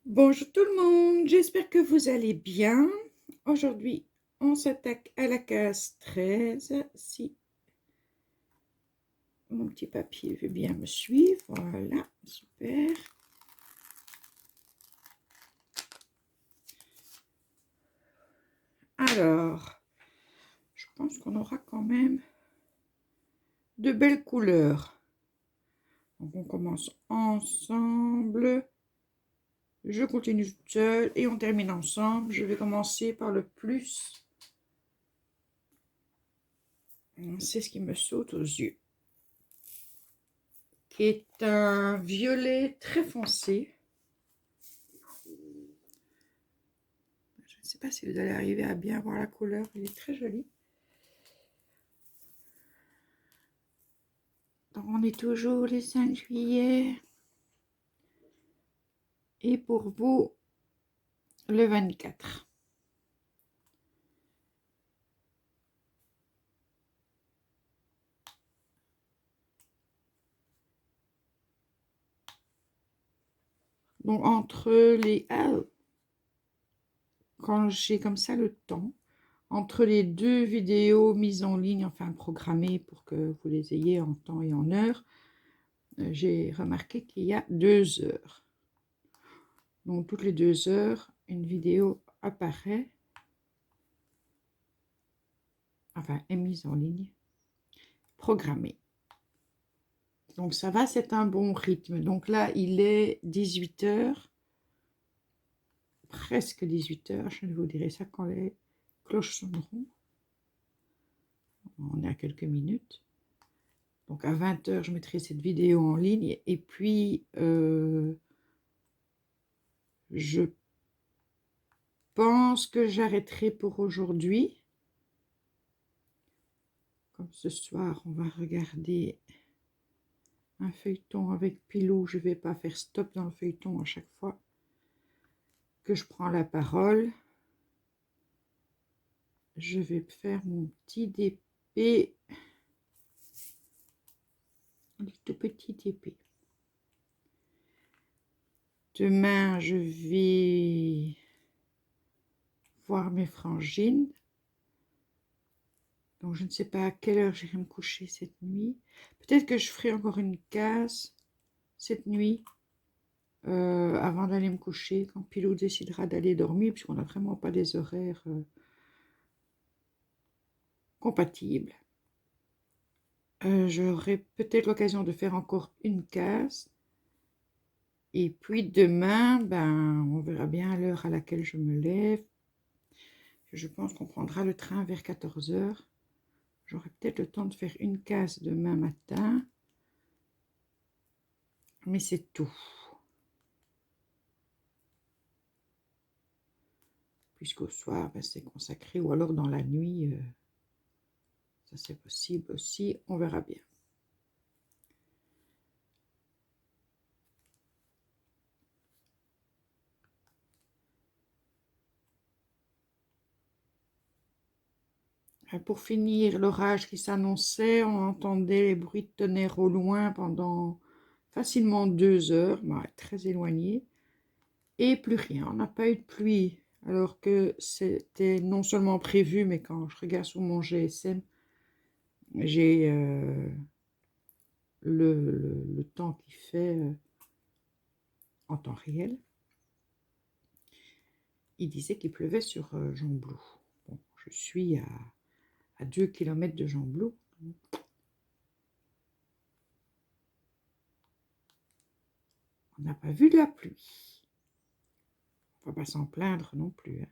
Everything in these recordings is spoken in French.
Bonjour tout le monde, j'espère que vous allez bien. Aujourd'hui, on s'attaque à la case 13. Si mon petit papier veut bien me suivre, voilà, super. Alors, je pense qu'on aura quand même de belles couleurs. Donc on commence ensemble. Je continue toute seule et on termine ensemble. Je vais commencer par le plus. C'est ce qui me saute aux yeux. Qui est un violet très foncé. Je ne sais pas si vous allez arriver à bien voir la couleur. Elle est très jolie. Donc on est toujours le 5 juillet. Et pour vous, le 24. Donc entre les... quand j'ai comme ça le temps, entre les deux vidéos mises en ligne, enfin programmées pour que vous les ayez en temps et en heure, j'ai remarqué qu'il y a 2 heures. Donc toutes les 2 heures, une vidéo apparaît, enfin est mise en ligne, programmée. Donc ça va, c'est un bon rythme. Donc là, il est 18 heures, presque 18 heures. Je vous dirai ça quand les cloches sonneront. On est à quelques minutes. Donc à 20 heures, je mettrai cette vidéo en ligne. Et puis, je pense que j'arrêterai pour aujourd'hui. Comme ce soir, on va regarder un feuilleton avec Pilou. Je ne vais pas faire stop dans le feuilleton à chaque fois que je prends la parole. Je vais faire mon petit DP, un tout petit DP. Demain, je vais voir mes frangines. Donc, je ne sais pas à quelle heure j'irai me coucher cette nuit. Peut-être que je ferai encore une case cette nuit avant d'aller me coucher, quand Pilou décidera d'aller dormir, puisqu'on n'a vraiment pas des horaires compatibles. J'aurai peut-être l'occasion de faire encore une case. Et puis demain, on verra bien à l'heure à laquelle je me lève. Je pense qu'on prendra le train vers 14 heures. J'aurai peut-être le temps de faire une case demain matin. Mais c'est tout. Puisqu'au soir, c'est consacré. Ou alors dans la nuit, ça c'est possible aussi. On verra bien. Pour finir, l'orage qui s'annonçait, on entendait les bruits de tonnerre au loin pendant facilement 2 heures, très éloigné, et plus rien. On n'a pas eu de pluie, alors que c'était non seulement prévu, mais quand je regarde sur mon GSM, j'ai le temps qui fait en temps réel. Il disait qu'il pleuvait sur Gembloux. Bon, je suis à 2 km de Gembloux. On n'a pas vu de la pluie. On ne va pas s'en plaindre non plus. Hein.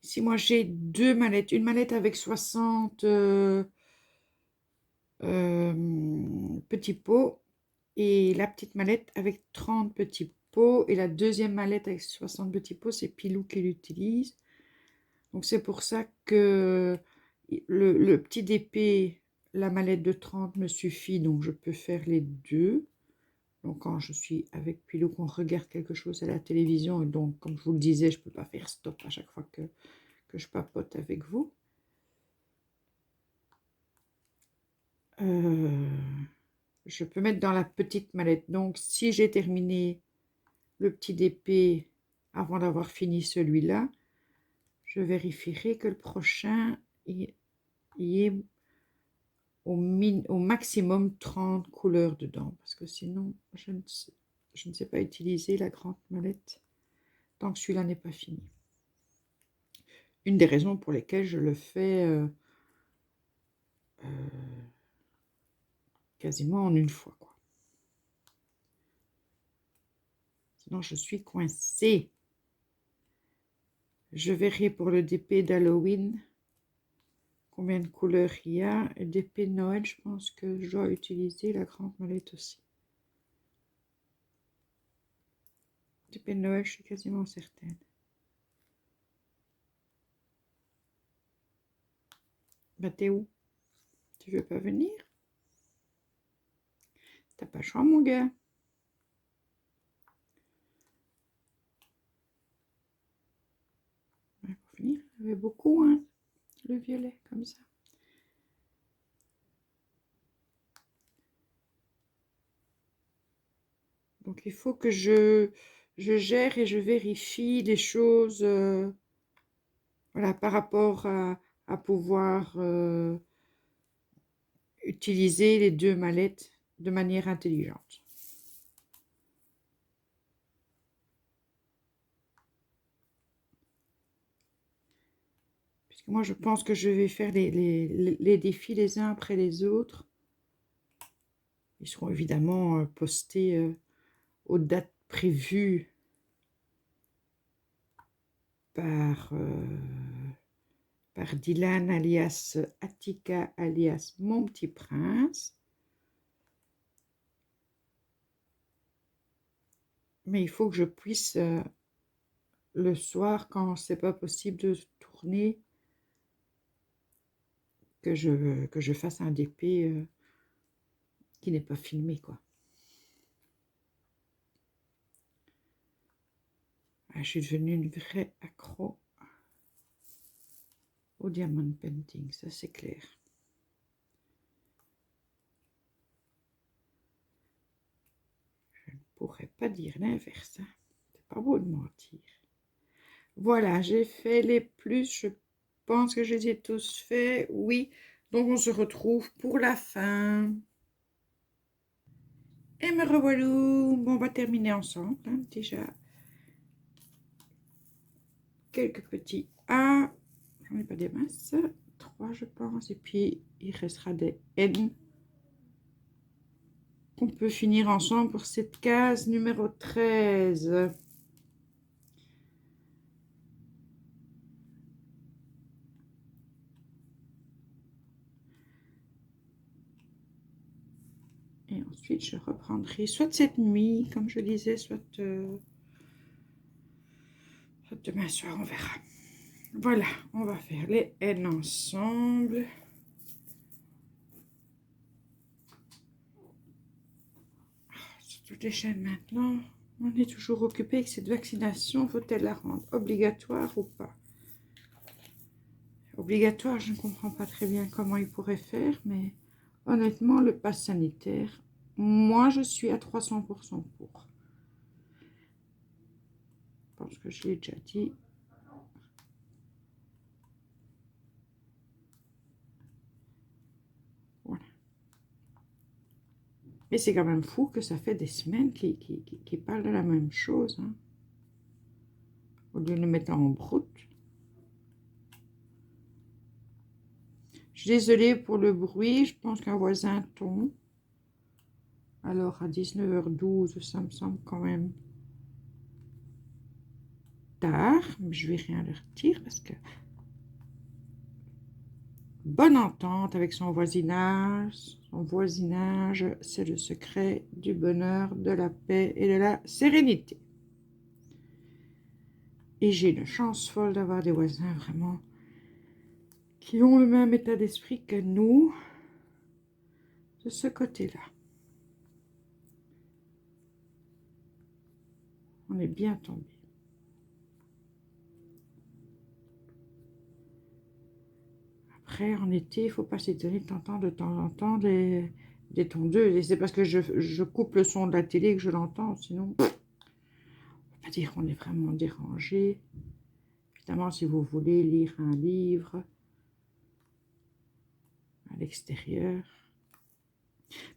Ici, moi, j'ai 2 mallettes. Une mallette avec 60 petits pots et la petite mallette avec 30 petits pots. Et la deuxième mallette avec 60 petits pots, c'est Pilou qui l'utilise. Donc c'est pour ça que le petit DP, la mallette de 30 me suffit. Donc je peux faire les deux. Donc quand je suis avec Pilou, qu'on regarde quelque chose à la télévision, et donc comme je vous le disais, je ne peux pas faire stop à chaque fois que je papote avec vous. Je peux mettre dans la petite mallette. Donc si j'ai terminé le petit DP avant d'avoir fini celui-là, je vérifierai que le prochain y ait au maximum 30 couleurs dedans, parce que sinon je ne sais pas utiliser la grande mallette tant que celui-là n'est pas fini. Une des raisons pour lesquelles je le fais quasiment en une fois, quoi. Sinon je suis coincée. Je verrai pour le DP d'Halloween combien de couleurs il y a. Et DP de Noël, je pense que je dois utiliser la grande mallette aussi. DP de Noël, je suis quasiment certaine. Bah t'es où? Tu veux pas venir? T'as pas le choix, mon gars. Ouais, pour finir, il y avait beaucoup, hein, le violet, comme ça. Donc il faut que je gère et je vérifie des choses voilà, par rapport à pouvoir utiliser les deux mallettes de manière intelligente. Puisque moi je pense que je vais faire les défis les uns après les autres. Ils seront évidemment postés aux dates prévues par Dylan alias Attica alias Mon Petit Prince. Mais il faut que je puisse le soir, quand c'est pas possible de tourner, que je fasse un DP qui n'est pas filmé, quoi. Ah, je suis devenue une vraie accro au diamond painting, ça c'est clair. Je ne pourrais pas dire l'inverse, hein. C'est pas beau de mentir. Voilà, j'ai fait les plus, je pense que je les ai tous faits, oui. Donc on se retrouve pour la fin. Et me revoilà. Bon, on va terminer ensemble, hein, déjà. Quelques petits A. J'en ai pas des masses. 3, je pense. Et puis, il restera des N. On peut finir ensemble pour cette case numéro 13. Et ensuite, je reprendrai soit cette nuit, comme je disais, soit demain soir, on verra. Voilà, on va faire les N ensemble. Sur toutes les chaînes maintenant, on est toujours occupé avec cette vaccination. Faut-elle la rendre obligatoire ou pas? Obligatoire, je ne comprends pas très bien comment ils pourraient faire, mais honnêtement, le pass sanitaire, moi, je suis à 300% pour. Je pense que je l'ai déjà dit. Voilà. Mais c'est quand même fou que ça fait des semaines qu'ils parlent de la même chose, hein, au lieu de le mettre en brut. Je suis désolée pour le bruit, je pense qu'un voisin tombe. Alors à 19h12, ça me semble quand même tard, mais je vais rien leur dire parce que bonne entente avec son voisinage. Son voisinage, c'est le secret du bonheur, de la paix et de la sérénité. Et j'ai une chance folle d'avoir des voisins vraiment qui ont le même état d'esprit que nous de ce côté-là. On est bien tombé. Après, en été, il ne faut pas s'étonner de temps en temps des tondeuses. Et c'est parce que je coupe le son de la télé que je l'entends. Sinon, on ne peut pas dire qu'on est vraiment dérangé. Évidemment, si vous voulez lire un livre à l'extérieur.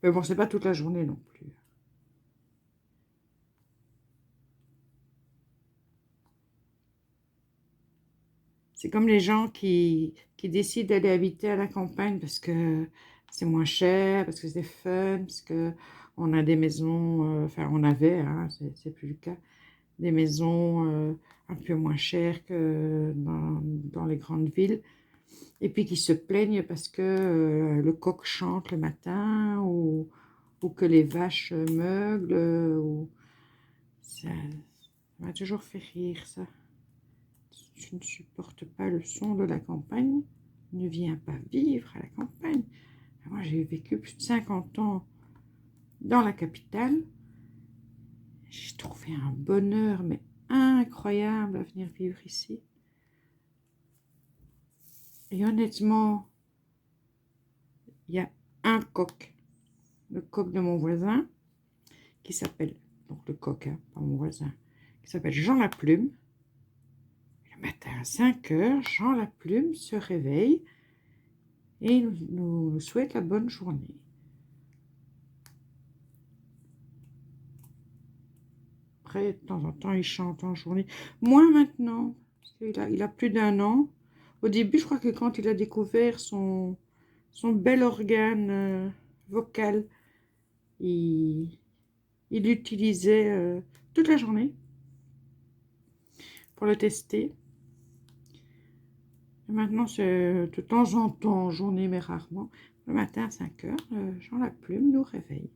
Mais bon, c'est pas toute la journée non plus. C'est comme les gens qui décident d'aller habiter à la campagne parce que c'est moins cher, parce que c'est fun, parce que on a des maisons, enfin on avait, hein, c'est plus le cas, des maisons un peu moins chères que dans les grandes villes, et puis qui se plaignent parce que le coq chante le matin, ou que les vaches meuglent, ça m'a toujours fait rire, ça. Je ne supporte pas le son de la campagne. Ne viens pas vivre à la campagne. Moi, j'ai vécu plus de 50 ans dans la capitale. J'ai trouvé un bonheur, mais incroyable, à venir vivre ici. Et honnêtement, il y a un coq, le coq de mon voisin, qui s'appelle, donc le coq, hein, pas mon voisin, qui s'appelle Jean Laplume. Le matin à 5 heures, Jean Laplume se réveille et nous souhaite la bonne journée. Après, de temps en temps, il chante en journée. Moins maintenant, parce qu'il a plus d'1 an. Au début, je crois que quand il a découvert son bel organe vocal, il l'utilisait toute la journée pour le tester. Et maintenant, c'est de temps en temps, en journée, mais rarement. Le matin à 5 heures, Jean Laplume nous réveille.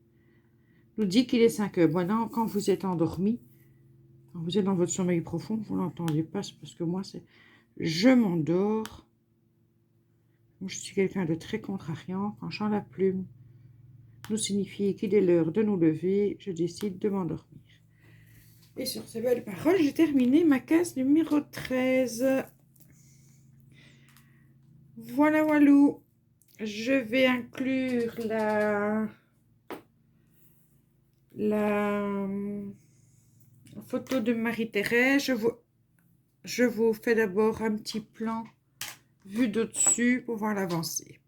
Nous dit qu'il est 5 heures. Maintenant, quand vous êtes endormi, quand vous êtes dans votre sommeil profond, vous ne l'entendez pas, c'est parce que moi, je m'endors. Je suis quelqu'un de très contrariant. Quand Jean Laplume nous signifie qu'il est l'heure de nous lever, je décide de m'endormir. Et sur ces belles paroles, j'ai terminé ma case numéro 13. Voilà, voilou. Je vais inclure la photo de Marie-Thérèse. Je vous fais d'abord un petit plan vu d'au-dessus pour voir l'avancée.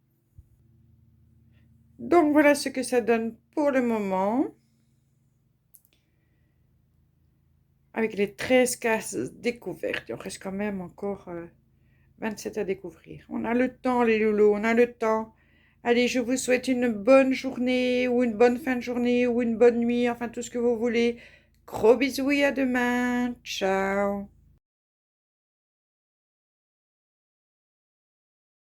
Donc voilà ce que ça donne pour le moment. Avec les 13 cases découvertes, il en reste quand même encore 27 à découvrir. On a le temps, les loulous, on a le temps. Allez, je vous souhaite une bonne journée, ou une bonne fin de journée, ou une bonne nuit, enfin tout ce que vous voulez. Gros bisous et à demain. Ciao.